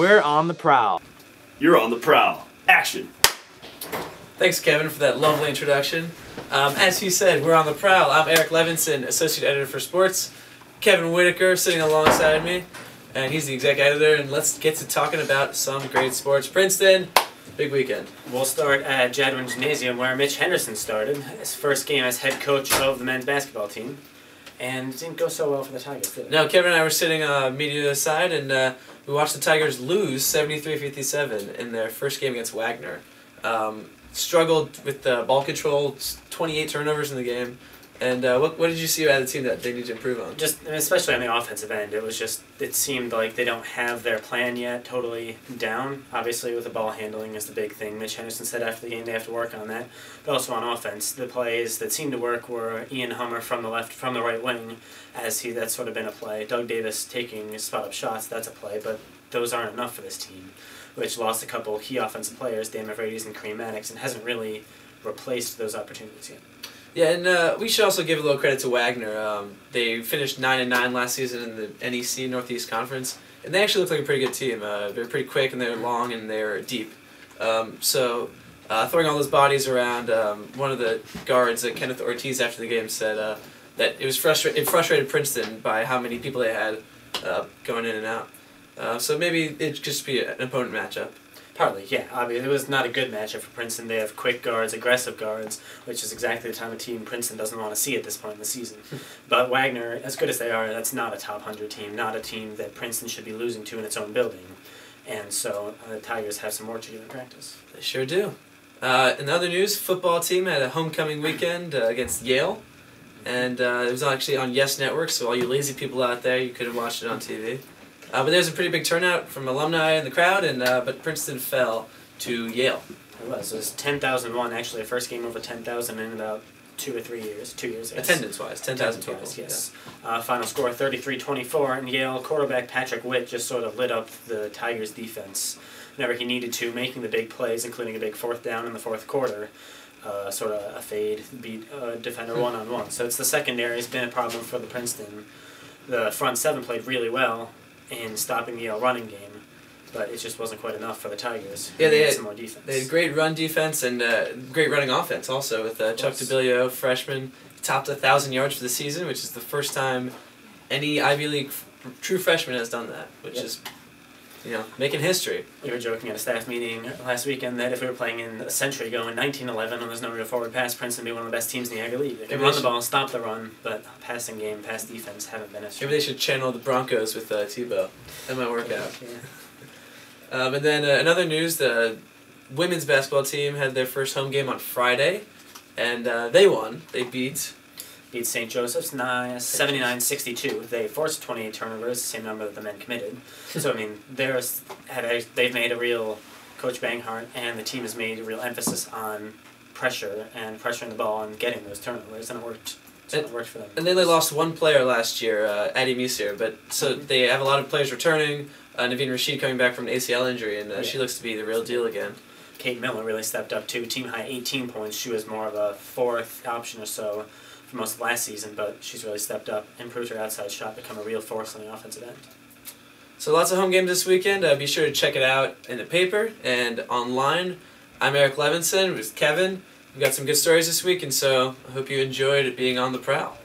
We're on the prowl. You're on the prowl. Action. Thanks, Kevin, for that lovely introduction. As he said, we're on the prowl. I'm Eric Levinson, Associate Editor for Sports. Kevin Whitaker sitting alongside me, and he's the Exec Editor, and let's get to talking about some great sports. Princeton, big weekend. We'll start at Jadwin Gymnasium, where Mitch Henderson started his first game as head coach of the men's basketball team, and it didn't go so well for the Tigers, did it? No, Kevin and I were sitting media side, and we watched the Tigers lose 73-57 in their first game against Wagner. Struggled with ball control, 28 turnovers in the game. And what did you see about the team that they need to improve on? Just, especially on the offensive end, it seemed like they don't have their plan yet totally down. Obviously, with the ball handling is the big thing. Mitch Henderson said after the game they have to work on that. But also on offense, the plays that seemed to work were Ian Hummer from the right wing, that's sort of been a play. Doug Davis taking spot-up shots, that's a play, but those aren't enough for this team, which lost a couple key offensive players, Dan Mavridis and Kareem Maddox, and hasn't really replaced those opportunities yet. Yeah, and we should also give a little credit to Wagner. They finished 9-9 last season in the NEC Northeast Conference, and they actually look like a pretty good team. They're pretty quick, and they're long, and they're deep. So throwing all those bodies around, one of the guards, Kenneth Ortiz, after the game said that it frustrated Princeton by how many people they had going in and out. So maybe it could just be an opponent matchup. Partly, yeah. Obviously, it was not a good matchup for Princeton. They have quick guards, aggressive guards, which is exactly the type of team Princeton doesn't want to see at this point in the season. But Wagner, as good as they are, that's not a top 100 team, not a team that Princeton should be losing to in its own building. And so the Tigers have some work to do in practice. They sure do. In other news, football team had a homecoming weekend against Yale. And it was actually on Yes Network, so all you lazy people out there, you could have watched it on TV. But there was a pretty big turnout from alumni in the crowd, but Princeton fell to Yale. It was 10,001, actually, the first game over 10,000 in about 2 or 3 years. 2 years, yes. Attendance-wise, 10,000 people. Yes. Yeah. Final score 33-24, and Yale quarterback Patrick Witt just sort of lit up the Tigers' defense whenever he needed to, making the big plays, including a big fourth down in the fourth quarter. Sort of a fade, beat a defender one-on-one. So it's the secondary has been a problem for the Princeton. The front seven played really well in stopping the Yale running game, but it just wasn't quite enough for the Tigers. Yeah, they had some more defense. They had great run defense and great running offense also with Chuck Dibilio, freshman, topped 1,000 yards for the season, which is the first time any Ivy League true freshman has done that, which is, making history. We were joking at a staff meeting last weekend that if we were playing in a century ago in 1911 and there's no real forward pass, Princeton would be one of the best teams in the Ivy League. They can run the ball, stop the run, but passing game, pass defense haven't been as strong. Maybe they should channel the Broncos with Tebow. That might work out. Yeah. And then another news, the women's basketball team had their first home game on Friday, and they won. They beat St. Joseph's 79-62. They forced 28 turnovers, the same number that the men committed. So, I mean, they've made a real, Coach Banghart and the team has made a real emphasis on pressure and pressuring the ball and getting those turnovers, and it worked. It worked for them. And then they lost one player last year, Addie Musir, but so they have a lot of players returning. Naveen Rashid coming back from an ACL injury, and she looks to be the real deal again. Kate Miller really stepped up too. Team high 18 points. She was more of a fourth option or so for most of last season, but she's really stepped up, improved her outside shot, become a real force on the offensive end. So lots of home games this weekend. Be sure to check it out in the paper and online. I'm Eric Levinson with Kevin. We've got some good stories this week, and so I hope you enjoyed being on the prowl.